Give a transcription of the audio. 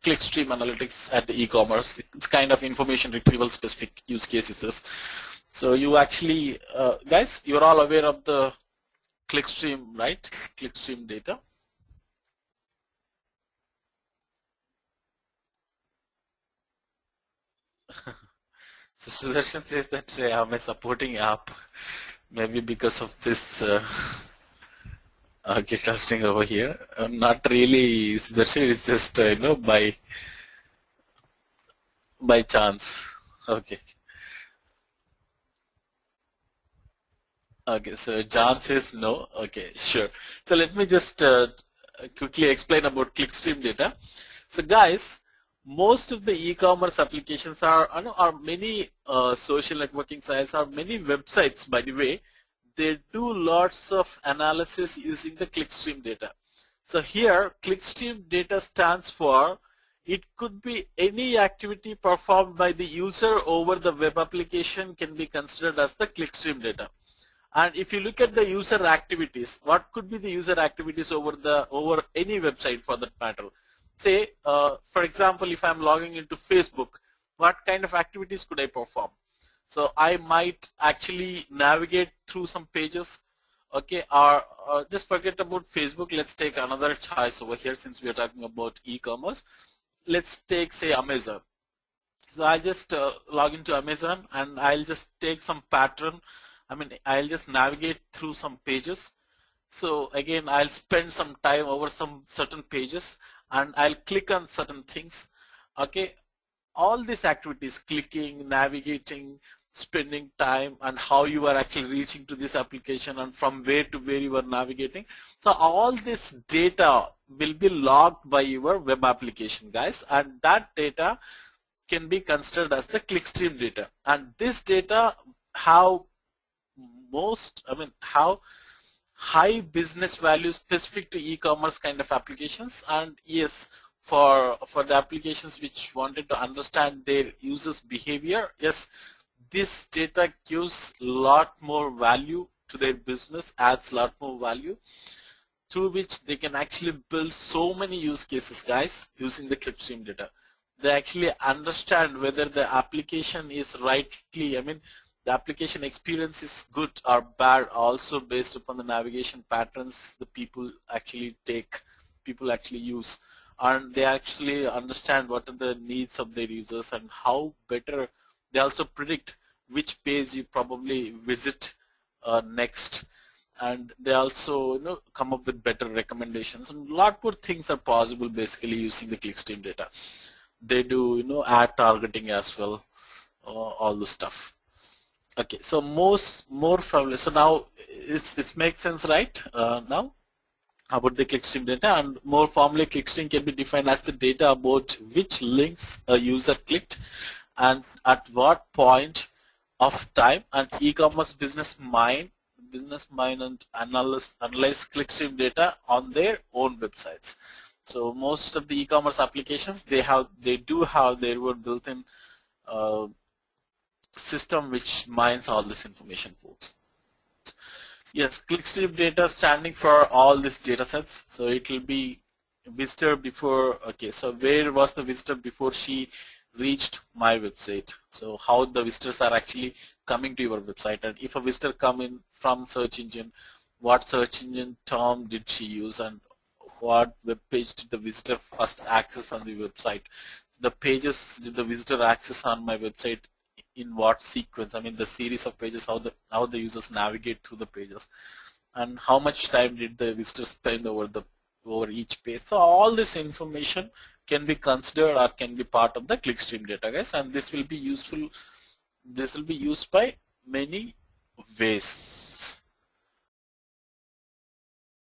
clickstream analytics at the e-commerce. It's kind of information retrieval specific use cases. So you actually, guys, you're all aware of the clickstream, right? Clickstream data. So Sudarshan says that I'm a supporting app, maybe because of this casting over here. Not really, Sudarshan, it's just by chance. Okay. Okay, so John says no. Okay, sure. So let me just quickly explain about clickstream data. So guys, most of the e-commerce applications are many social networking sites, or many websites, by the way, they do lots of analysis using the clickstream data. So here, clickstream data stands for, it could be any activity performed by the user over the web application can be considered as the clickstream data. And if you look at the user activities, what could be the user activities over any website for that matter? Say, for example, if I'm logging into Facebook, what kind of activities could I perform? So I might actually navigate through some pages, okay, or just forget about Facebook. Let's take another choice over here since we are talking about e-commerce. Let's take, say, Amazon. So I'll just log into Amazon and I'll just take some pattern. I'll just navigate through some pages. So again, I'll spend some time over some certain pages and I'll click on certain things. Okay, all these activities, clicking, navigating, spending time, and how you are actually reaching to this application and from where to where you are navigating. So all this data will be logged by your web application, guys, and that data can be considered as the clickstream data. And this data how high business value specific to e-commerce kind of applications. And yes, for the applications which wanted to understand their users' behavior, yes, this data gives a lot more value to their business, adds a lot more value, through which they can actually build so many use cases, guys, using the clickstream data. They actually understand whether the application is rightly, the application experience is good or bad, also based upon the navigation patterns the people actually use, and they actually understand what are the needs of their users and how better. They also predict which page you probably visit next, and they also come up with better recommendations, and a lot more things are possible basically using the clickstream data. They do ad targeting as well, all the stuff. Okay, so more family. So now it makes sense, right? Now about the clickstream data, and more formally, clickstream can be defined as the data about which links a user clicked and at what point of time. And e-commerce business mine and analyze clickstream data on their own websites. So most of the e-commerce applications, they do have their own built-in system which mines all this information, folks. Yes, clickstream data standing for all these data sets. So it will be visitor before. Okay, so where was the visitor before she reached my website? So how the visitors are actually coming to your website, and if a visitor come in from search engine, what search engine term did she use, and what web page did the visitor first access on the website? The pages did the visitor access on my website in what sequence? The series of pages, how the users navigate through the pages, and how much time did the visitor spend over each page. So all this information can be considered or can be part of the clickstream data, guys, and this will be useful. This will be used by many ways.